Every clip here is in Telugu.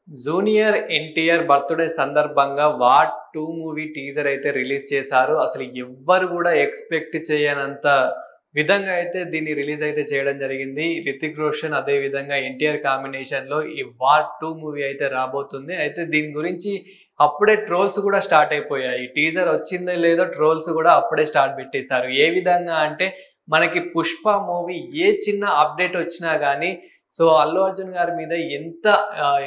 జూనియర్ ఎన్టీఆర్ బర్త్‌డే సందర్భంగా 'వార్ 2' మూవీ టీజర్ అయితే రిలీజ్ చేశారు. అసలు ఎవ్వరు గూడా ఎక్స్‌పెక్ట్ చేయనంత విధంగా అయితే దీన్ని రిలీజ్ అయితే చేయడం జరిగింది. 'రితిక్ రోషన్' అదే విధంగా ఎన్టీఆర్ కాంబినేషన్‌లో ఈ 'వార్ 2' మూవీ అయితే రాబోతుంది. అయితే దీని గురించి అప్పుడే ట్రోల్స్ గూడా స్టార్ట్ అయిపోయాయి. టీజర్ వచ్చిందో లేదో ట్రోల్స్ గూడా అప్పుడే స్టార్ట్ పెట్టేశారు. ఏ విధంగా అంటే మనకి 'పుష్ప' మూవీ ఏ చిన్న అప్డేట్ వచ్చినా గానీ అల్లు అర్జున్ గారి మీద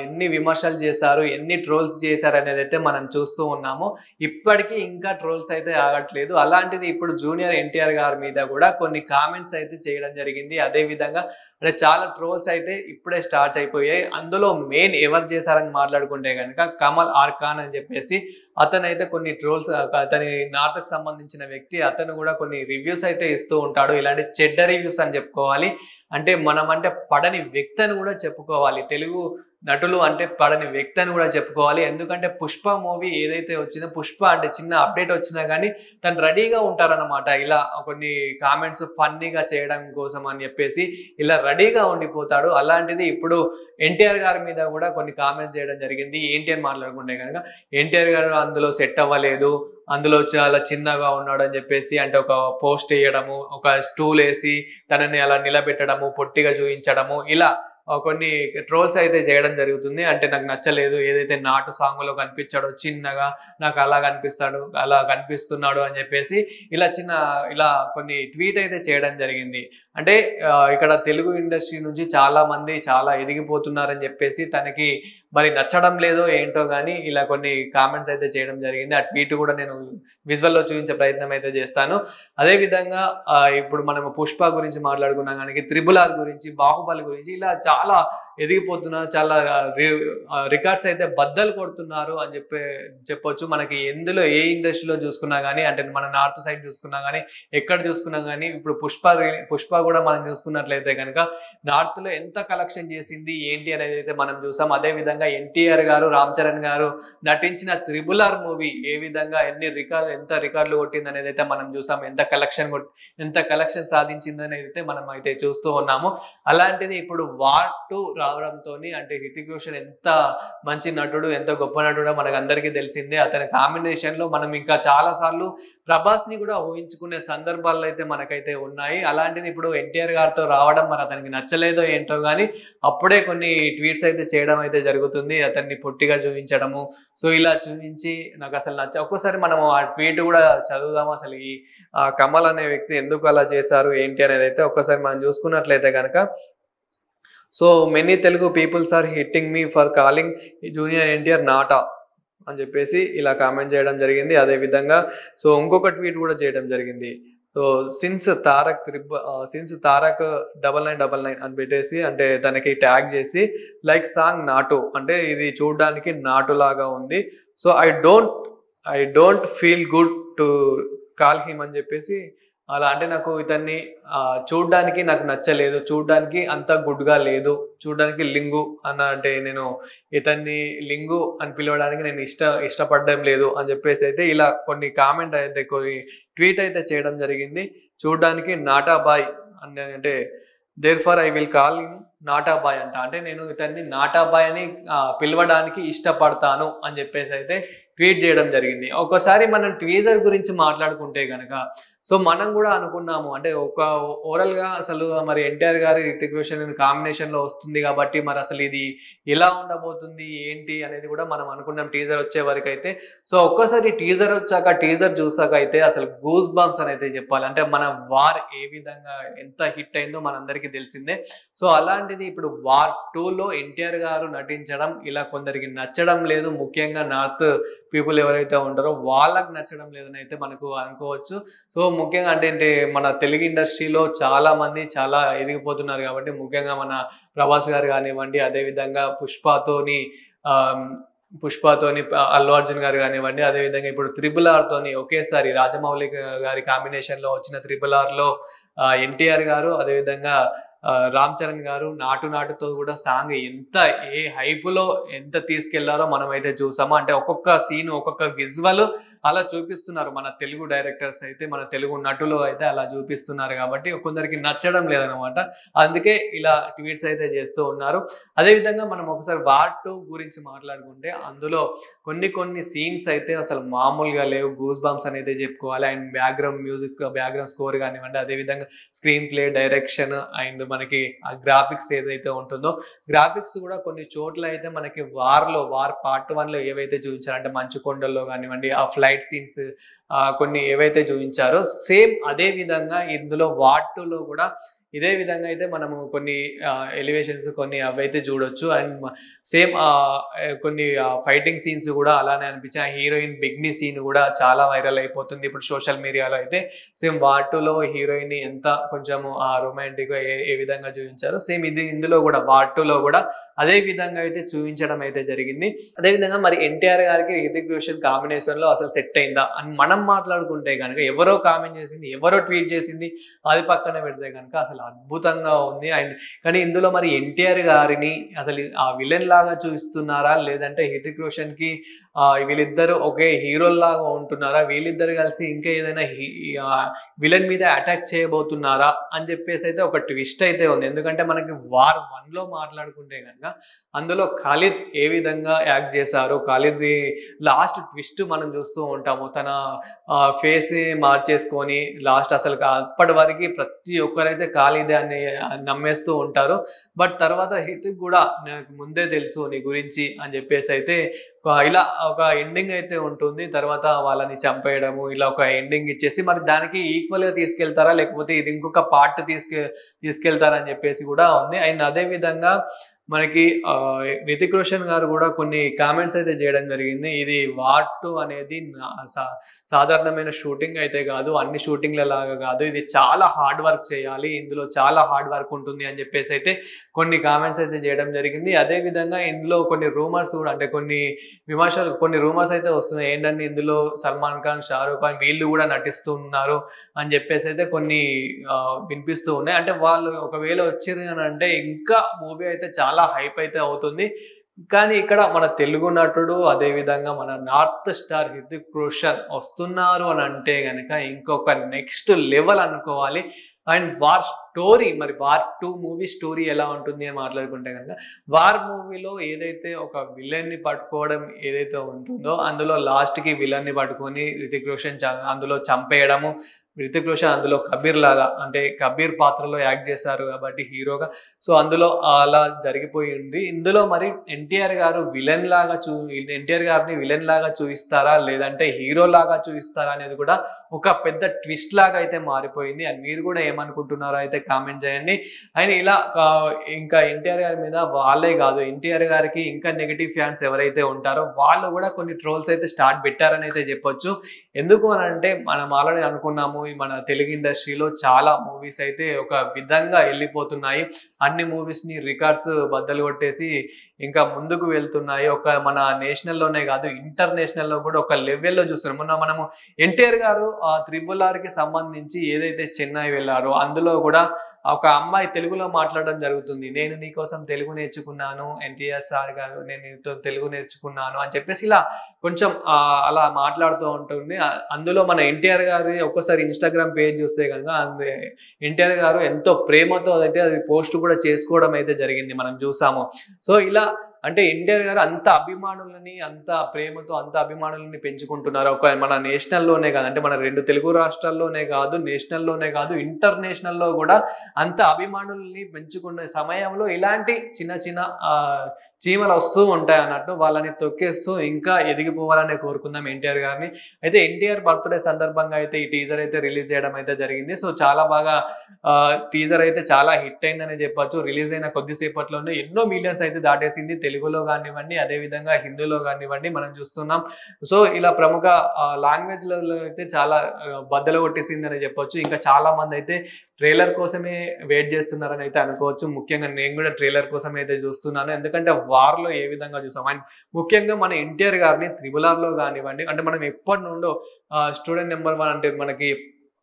ఎన్ని విమర్శలు చేశారు, ఎన్ని ట్రోల్స్ చేశారనేదైతే మనం చూస్తూ ఉన్నాము. ఇప్పటికి ఇంకా ట్రోల్స్ అయితే ఆగట్లేదు. అలాంటిది ఇప్పుడు జూనియర్ ఎన్టీఆర్ గారి మీద గూడా కొన్ని కామెంట్స్ అయితే చేయడం జరిగింది. అదే విధంగా అంటే చాలా ట్రోల్స్ అయితే ఇప్పుడే స్టార్ట్ అయిపోయాయి. అందులో మెయిన్ ఎవరు చేశారని మాట్లాడుకుంటే గనక కమల్ ఆర్ ఖాన్ అని చెప్పేసి అతనైతే కొన్ని ట్రోల్స్ అతని నార్త్‌కి సంబంధించిన వ్యక్తి. అతను గూడా కొన్ని రివ్యూస్ అయితే ఇస్తూ ఉంటాడు. ఇలాంటి చెడ్డ రివ్యూస్ అని చెప్పుకోవాలి. అంటే మనమంటే పడని వ్యక్తి అని గూడా చెప్పుకోవాలి. తెలుగు నటులు అంటే పడని వ్యక్తి అని గూడా చెప్పుకోవాలి. ఎందుకంటే 'పుష్ప' మూవీ ఏదైతే వచ్చిందో 'పుష్ప' అంటే చిన్న అప్డేట్ వచ్చినా గానీ తను రెడీగా ఉంటారనమాట. ఇలా కొన్ని కామెంట్స్ ఫన్నీగా చేయడం కోసం అని జెప్పేసి ఇలా రెడీగా ఉండిపోతాడు. అలాంటిది ఇప్పుడు ఎన్టీఆర్ గారి మీద గూడా కొన్ని కామెంట్స్ చేయడం జరిగింది. ఏంటి అని మాట్లాడుకుంటే గనక ఎన్టీఆర్ గారు అందులో సెట్ అవ్వలేదు. అందులో చాలా చిన్నగా ఉన్నాడని జెప్పేసి అంటే ఒక పోస్ట్ ఎయడము, ఒక స్టూల్ ఏసి తనని అలా నిలబెట్టడము, పొట్టిగా చూయించడము ఇలా కొన్ని ట్రోల్స్ అయితే చేయడం జరుగుతుంది. అంటే నాకు నచ్చలేదు. ఏదైతే 'నాటు' సాంగ్‌లో కనిపించాడో చిన్నగా నాకు అలా కనిపిస్తున్నాడు అని జెప్పేసి ఇలా కొన్ని ట్వీట్ అయితే చేయడం జరిగింది. అంటే ఇక్కడ తెలుగు ఇండస్ట్రీ నుంచి చాలా మంది చాలా ఎదిగిపోతున్నారని జెప్పేసి తనకి మరి నచ్చడం లేదో ఏంటో గానీ ఇలా కొన్ని కామెంట్స్ అయితే చేయడం జరిగింది. ఆ ట్వీట్ గూడా నేను విజువల్‌లో చూపించే ప్రయత్నం అయితే చేస్తాను. అదే విధంగా ఇప్పుడు మనము 'పుష్ప' గురించి మాట్లాడుకున్నాం గనుక 'త్రిబుల్ ఆర్' గురించి, 'బాహుబలి' గురించి ఇలా చాలా ఎదిగిపోతున్నారు. చాలా రికార్డ్స్ అయితే బద్దలు కొడుతున్నారు అని చెప్పొచ్చు. మనకి ఏ ఇండస్ట్రీలో చూసుకున్నా గానీ అంటే మన నార్త్ సైడ్ చూసుకున్నా గానీ, ఎక్కడ చూసుకున్నా గానీ ఇప్పుడు 'పుష్ప' గూడా మనం చూసుకున్నట్లయితే గనక నార్త్‌లో ఎంత కలెక్షన్ చేసింది ఏంటి అనేదైతే మనం చూసాం. అదే విధంగా ఎన్టీఆర్ గారు, రామ్ చరణ్ గారు నటించిన 'త్రిబుల్ ఆర్' మూవీ ఏ విధంగా ఎంత రికార్డులు కొట్టిందనేదైతే మనం చూసాం. ఎంత కలెక్షన్ సాధించిందనేదైతే మనం అయితే చూస్తూ ఉన్నాము. అలాంటిది ఇప్పుడు 'వార్ 2' రావడంతోని అంటే 'రితిక్ రోషన్' ఎంత మంచి నటుడు, ఎంత గొప్ప నటుడో మనకందరికీ తెలిసిందే. అతని కాంబినేషన్‌లో మనం ఇంకా చాలా సార్లు 'ప్రభాస్‌ని' కూడా ఊహించుకునే సందర్భాలైతే మనకైతే ఉన్నాయి. అలాంటిది ఇప్పుడు ఎన్టీఆర్ గారితో రావడం మరి అతనికి నచ్చలేదో ఏంటో గానీ అప్పుడే కొన్ని ట్వీట్స్ అయితే చేయడం అయితే జరుగుతుంది. అతన్ని పొట్టిగా చూయించడము. ఇలా చూయించి నాకసలు ఒక్కోసారి మనము ఆ ట్వీట్ గూడా చదువుదాము. అసలు ఈ కమల్ అనే వ్యక్తి ఎందుకు అలా చేశారు ఏంటి అనేదైతే ఒక్కసారి మనం చూసుకున్నట్లయితే గనక many Telugu peoples are hitting me for calling junior NTR నాటా అని చెప్పేసి ఇలా కామెంట్ చేయడం జరిగింది. అదే విధంగా ఇంకొక ట్వీట్ కూడా చేయడం జరిగింది. సిన్స్ తారక్ 9999 అని పెట్టేసి అంటే తనకి ట్యాగ్ చేసి లైక్ సాంగ్ 'నాటు' అంటే ఇది చూడడానికి 'నాటు' లాగా ఉంది. I don't feel good to call him అని చెప్పేసి అలా అంటే నాకు ఇతన్ని చూడ్డానికి నాకు నచ్చలేదు. చూడ్డానికి అంత గుడ్‌గా లేదు. చూడ్డానికి లింగు అంటే నేను ఇతన్ని లింగు అని పిలవడానికి నేను ఇష్టపడడం లేదు అని చెప్పేసి అయితే ఇలా కొన్ని ట్వీట్ అయితే చేయడం జరిగింది. చూడ్డానికి 'నాటా బాయ్' అంటే therefore I will call him నాటా బాయ్ అంట. అంటే నేను ఇతన్ని నాటా బాయ్ అని పిలవడానికి ఇష్టపడతాను అని చెప్పేసి అయితే ట్వీట్ చేయడం జరిగింది. ఒక్కోసారి మనం టీజర్ గురించి మాట్లాడుకుంటే గనక మనం గూడా అనుకున్నాము. అంటే ఓవరాల్‌గా అసలు మరి ఎన్టీఆర్ గారి, 'రితిక్ రోషన్' కాంబినేషన్‌లో వస్తుంది కాబట్టి మరి అసలు ఇది ఎలా ఉండబోతుంది ఏంటి అనేది గూడా మనం అనుకున్నాం టీజర్ వచ్చే వరకైతే. ఒక్కసారి టీజర్ వచ్చాక టీజర్ చూసాక అయితే అసలు గూస్ బంప్స్ అని అయితే చెప్పాలి. అంటే మన 'వార్' ఏ విధంగా ఎంత హిట్ అయిందో మనందరికీ తెలిసిందే. అలాంటిది ఇప్పుడు 'వార్ 2'లో ఎన్టీఆర్ గారు నటించడం ఇలా కొందరికి నచ్చడం లేదు. ముఖ్యంగా నార్త్ పీపుల్ ఎవరైతే ఉంటారో వాళ్ళకి నచ్చడం లేదని అయితే మనకు అనుకోవచ్చు. ముఖ్యంగా అంటే మన తెలుగు ఇండస్ట్రీలో చాలా మంది చాలా ఎదిగిపోతున్నారు కాబట్టి ముఖ్యంగా మన 'ప్రభాస్' గారు గానివ్వండి, అదే విధంగా 'పుష్పతోని' అల్లు అర్జున్ గారు గానివ్వండి, అదే విధంగా ఇప్పుడు 'త్రిబుల్ ఆర్'తోని ఒకేసారి రాజమౌళి గారి కాంబినేషన్‌లో వచ్చిన 'త్రిబుల్ ఆర్'లో ఎన్టీఆర్ గారు అదే విధంగా రామ్ చరణ్ గారు 'నాటుతో కూడా సాంగ్ ఏ హైప్‌లో ఎంత తీసుకెళ్లారో మనమైతే చూసాము. అంటే ఒక్కొక్క సీన్, ఒక్కొక్క విజువల్ అలా చూపిస్తున్నారు మన తెలుగు డైరెక్టర్స్ అయితే, మన తెలుగు నటులు అయితే అలా చూపిస్తున్నారు కాబట్టి కొందరికి నచ్చడం లేదనమాట. అందుకే ఇలా ట్వీట్స్ అయితే చేస్తూ ఉన్నారు. అదే విధంగా మనం ఒకసారి వార్ 2 గురించి మాట్లాడుకుంటే అందులో కొన్ని సీన్స్ అయితే అసలు మామూలుగా లేవు. గూస్ బంప్స్ అనేది చెప్పుకోవాలి. And background music, background score కానివ్వండి, అదే విధంగా స్క్రీన్ ప్లే, డైరెక్షన్ అండ్ మనకి ఆ గ్రాఫిక్స్ ఏదైతే ఉంటుందో, గ్రాఫిక్స్ కూడా కొన్ని చోట్ల అయితే మనకి వార్ పార్ట్ 1లో ఏవైతే చూపించారో అంటే మంచు కొండల్లో కానివ్వండి, ఆ ఫ్లైట్ సీన్స్ కొన్ని ఏవైతే చూపించారో సేమ్ అదే విధంగా ఇందులో వార్ 2లో కూడా ఇదే విధంగా అయితే మనము కొన్ని ఎలివేషన్స్ కొన్ని అవైతే చూడొచ్చు. అండ్ సేమ్ కొన్ని ఫైటింగ్ సీన్స్ కూడా అలానే అనిపించాయి. ఆ హీరోయిన్ బిగ్ని సీన్ కూడా చాలా వైరల్ అయిపోతుంది ఇప్పుడు సోషల్ మీడియాలో అయితే. సేమ్ వార్ 2లో హీరోయిన్ ఎంత కొంచెం రొమాంటిక్‌గా ఏ విధంగా చూపించారో సేమ్ ఇందులో కూడా వార్ 2లో కూడా అదే విధంగా అయితే చూపించడం అయితే జరిగింది. అదే విధంగా మరి ఎన్టీఆర్ గారికి హృతిక్ రోషన్ కాంబినేషన్‌లో అసలు సెట్ అయిందా అని మనం మాట్లాడుకుంటే గనుక ఎవరో కామెంట్ చేసింది, ఎవరో ట్వీట్ చేసింది అది పక్కన పెడితే గనుక అసలు అద్భుతంగా ఉంది. అండ్ కానీ ఇందులో మరి ఎన్టీఆర్ గారిని అసలు ఆ విలన్ లాగా చూపిస్తున్నారా? లేదంటే హృతిక్ రోషన్‌కి వీళ్ళిద్దరూ ఒకే హీరోల్లాగా ఉంటున్నారా? వీళ్ళిద్దరు కలిసి ఇంకా ఏదైనా విలన్ మీద అటాక్ చేయబోతున్నారా? అని చెప్పేసి అయితే ఒక ట్విస్ట్ అయితే ఉంది. ఎందుకంటే మనకి వార్ 1లో మాట్లాడుకుంటే గనుక అందులో ఖాలిద్ ఏ విధంగా యాక్ట్ చేశారు, ఖాలిద్‌ది లాస్ట్ ట్విస్ట్ మనం చూస్తూ ఉంటాము. తన ఫేస్ మార్చేసుకొని లాస్ట్ అసలు అప్పటి వరకు ప్రతి ఒక్కరైతే ఖాలిదే అని నమ్మేస్తూ ఉంటారు. బట్ తర్వాత హృతిక్ కూడా నాకు ముందే తెలుసు నీ గురించి అని చెప్పేసి అయితే ఇలా ఒక ఎండింగ్ అయితే ఉంటుంది. తర్వాత వాళ్ళని చంపేయడము ఇలా ఒక ఎండింగ్ ఇచ్చేసి మరి దానికి ఈక్వల్‌గా తీసుకెళ్తారా? లేకపోతే ఇది ఇంకొక పార్ట్ తీసుకెళ్తారా అని చెప్పేసి కూడా ఉంది. అండ్ అదే విధంగా మనకి హృతిక్ రోషన్ గారు కూడా కొన్ని కామెంట్స్ అయితే చేయడం జరిగింది. ఇది వార్ 2 అనేది సాధారణమైన షూటింగ్ అయితే కాదు. అన్ని షూటింగ్‌ల లాగా కాదు. ఇది చాలా హార్డ్ వర్క్ చేయాలి. ఇందులో చాలా హార్డ్ వర్క్ ఉంటుంది అని చెప్పేసి అయితే కొన్ని కామెంట్స్ అయితే చేయడం జరిగింది. అదే విధంగా ఇందులో కొన్ని రూమర్స్ కూడా అంటే కొన్ని విమర్శలు కొన్ని రూమర్స్ అయితే వస్తున్నాయి. ఏంటంటే ఇందులో సల్మాన్ ఖాన్, షారూక్ ఖాన్ వీళ్ళు కూడా నటిస్తూ ఉన్నారు అని చెప్పేసి అయితే కొన్ని వినిపిస్తూ ఉన్నాయి. అంటే వాళ్ళు ఒకవేళ వచ్చిర్రు అని అంటే ఇంకా మూవీ అయితే చాలా హైప్ అయితే అవుతుంది. కానీ ఇక్కడ మన తెలుగు నటుడు అదే విధంగా మన నార్త్ స్టార్ హృతిక్ రోషన్ వస్తున్నారు అని అంటే గనక ఇంకొక నెక్స్ట్ లెవెల్ అనుకోవాలి. అండ్ వార్ స్టోరీ మరి వార్ 2 మూవీ స్టోరీ ఎలా ఉంటుంది అని మాట్లాడుకుంటే గనక వార్ మూవీలో ఏదైతే ఒక విలన్ని పట్టుకోవడం ఏదైతే ఉంటుందో అందులో లాస్ట్‌కి విలన్ని పట్టుకొని హృతిక్ రోషన్ అందులో చంపేయడము. హృతిక్ రోషన్ అందులో కబీర్ లాగా అంటే కబీర్ పాత్రలో యాక్ట్ చేశారు కాబట్టి హీరోగా. సో అందులో అలా జరిగిపోయింది. ఇందులో మరి ఎన్టీఆర్ గారు విలన్ లాగా ఎన్టీఆర్ గారిని విలన్ లాగా చూయిస్తారా? లేదంటే హీరో లాగా చూయిస్తారా? అనేది కూడా ఒక పెద్ద ట్విస్ట్ లాగా అయితే మారిపోయింది. అండ్ మీరు కూడా ఏమనుకుంటున్నారో అయితే కామెంట్ చేయండి. అండ్ ఇలా ఇంకా ఎన్టీఆర్ గారి మీద వాళ్ళే కాదు ఎన్టీఆర్ గారికి ఇంకా నెగెటివ్ ఫ్యాన్స్ ఎవరైతే ఉంటారో వాళ్ళు కూడా కొన్ని ట్రోల్స్ అయితే స్టార్ట్ పెట్టారని అయితే చెప్పొచ్చు. ఎందుకు అనంటే మనం ఆల్రెడీ అనుకున్నాము మన తెలుగు ఇండస్ట్రీలో చాలా మూవీస్ అయితే ఒక విధంగా వెళ్ళిపోతున్నాయి. అన్ని మూవీస్‌ని రికార్డ్స్ బద్దలు కొట్టేసి ఇంకా ముందుకు వెళ్తున్నాయి. ఒక మన నేషనల్‌లోనే కాదు ఇంటర్నేషనల్‌లో కూడా ఒక లెవెల్‌లో చూస్తున్నాం. మొన్న మనము ఎన్టీఆర్ గారు 'త్రిబుల్ ఆర్'కి సంబంధించి ఏదైతే చెన్నై వెళ్లారో అందులో కూడా ఒక అమ్మాయి తెలుగులో మాట్లాడడం జరుగుతుంది. నేను నీకోసం తెలుగు నేర్చుకున్నాను ఎన్టీఆర్ సార్ గారు. నేను నీతో తెలుగు నేర్చుకున్నాను అని చెప్పేసి ఇలా కొంచెం అలా మాట్లాడుతూ ఉంటుంది. అందులో మన ఎన్టీఆర్ గారి ఒక్కసారి ఇన్‌స్టాగ్రామ్ పేజ్ చూస్తే గనుక ఎన్టీఆర్ గారు ఎంతో ప్రేమతో అయితే అది పోస్ట్ కూడా చేసుకోవడం అయితే జరిగింది. మనం చూసాము. సో ఇలా అంటే ఎన్టీఆర్ గారు అంత అభిమానులని, అంత ప్రేమతో అంత అభిమానులని పెంచుకుంటున్నారు. ఒక మన నేషనల్‌లోనే కాదు అంటే మన 2 తెలుగు రాష్ట్రాల్లోనే కాదు, నేషనల్‌లోనే కాదు, ఇంటర్నేషనల్‌లో కూడా అంత అభిమానుల్ని పెంచుకునే సమయంలో ఇలాంటి చిన్న చిన్న చీమలు వస్తూ ఉంటాయి అన్నట్టు వాళ్ళని తొక్కేస్తూ ఇంకా ఎదిగిపోవాలని కోరుకుందాం ఎన్టీఆర్ గారిని. అయితే ఎన్టీఆర్ బర్త్‌డే సందర్భంగా అయితే ఈ టీజర్ అయితే రిలీజ్ చేయడం అయితే జరిగింది. సో చాలా బాగా టీజర్ అయితే చాలా హిట్ అయిందనే చెప్పొచ్చు. రిలీజ్ అయిన కొద్దిసేపట్లోనే ఎన్నో మిలియన్స్ అయితే దాటేసింది. తెలుగులో కానివ్వండి, అదే విధంగా హిందీలో కానివ్వండి మనం చూస్తున్నాం. సో ఇలా ప్రముఖ లాంగ్వేజ్‌లలో అయితే చాలా బద్దలు కొట్టేసిందని చెప్పొచ్చు. ఇంకా చాలా మంది అయితే ట్రైలర్ కోసమే వెయిట్ చేస్తున్నారని అయితే అనుకోవచ్చు. ముఖ్యంగా నేను కూడా ట్రైలర్ కోసం అయితే చూస్తున్నాను. ఎందుకంటే వార్‌లో ఏ విధంగా చూసాం. అండ్ ముఖ్యంగా మన ఎన్టీఆర్ గారిని 'త్రిబుల్ ఆర్'లో కానివ్వండి అంటే మనం ఎప్పటి నుండో స్టూడెంట్ నంబర్ 1 అంటే మనకి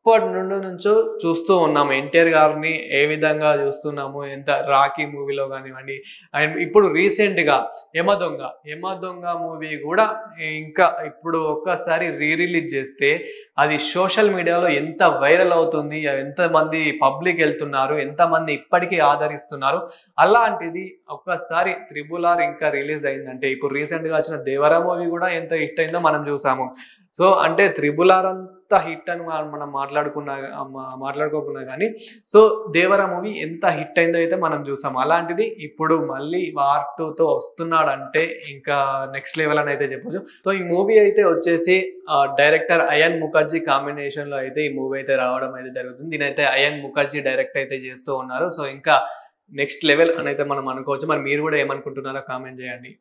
ఎప్పటి నుంచో చూస్తూ ఉన్నాము. ఎన్టీఆర్ గారిని ఏ విధంగా చూస్తున్నాము, ఎంత 'రాఖీ' మూవీలో గానివ్వండి, అండ్ ఇప్పుడు రీసెంట్‌గా 'యమ దొంగ' మూవీ గూడా ఇంకా ఇప్పుడు ఒక్కసారి రిలీజ్ చేస్తే అది సోషల్ మీడియాలో ఎంత వైరల్ అవుతుంది, ఎంతమంది పబ్లిక్ ఎళ్తున్నారు, ఎంతమంది ఇప్పటికీ ఆదరిస్తున్నారు. అలాంటిది ఒక్కసారి 'త్రిబుల్ ఆర్' ఇంకా రిలీజ్ అయిందంటే, ఇప్పుడు రీసెంట్‌గా వచ్చిన 'దేవరా' మూవీ గూడా ఎంత హిట్ అయిందో మనం చూసాము. సో, అంటే 'త్రిబుల్ ఆర్' అంత హిట్ అని మనం మాట్లాడుకోకున్నా గానీ, సో 'దేవరా' మూవీ ఎంత హిట్ అయిందో అయితే మనం చూసాం. అలాంటిది ఇప్పుడు మళ్ళీ 'వార్ 2'తో వస్తున్నాడంటే ఇంకా నెక్స్ట్ లెవెల్ అని అయితే చెప్పొచ్చు. సో, ఈ మూవీ అయితే వచ్చేసి డైరెక్టర్ అయాన్ ముఖర్జీ కాంబినేషన్‌లో అయితే ఈ మూవీ అయితే రావడం అయితే జరుగుతుంది. దీనైతే అయాన్ ముఖర్జీ డైరెక్ట్ అయితే చేస్తూ ఉన్నారు. సో, ఇంకా నెక్స్ట్ లెవెల్ అని అయితే మనం అనుకోవచ్చు. మరి మీరు గూడా ఏమనుకుంటున్నారో కామెంట్ చేయండి.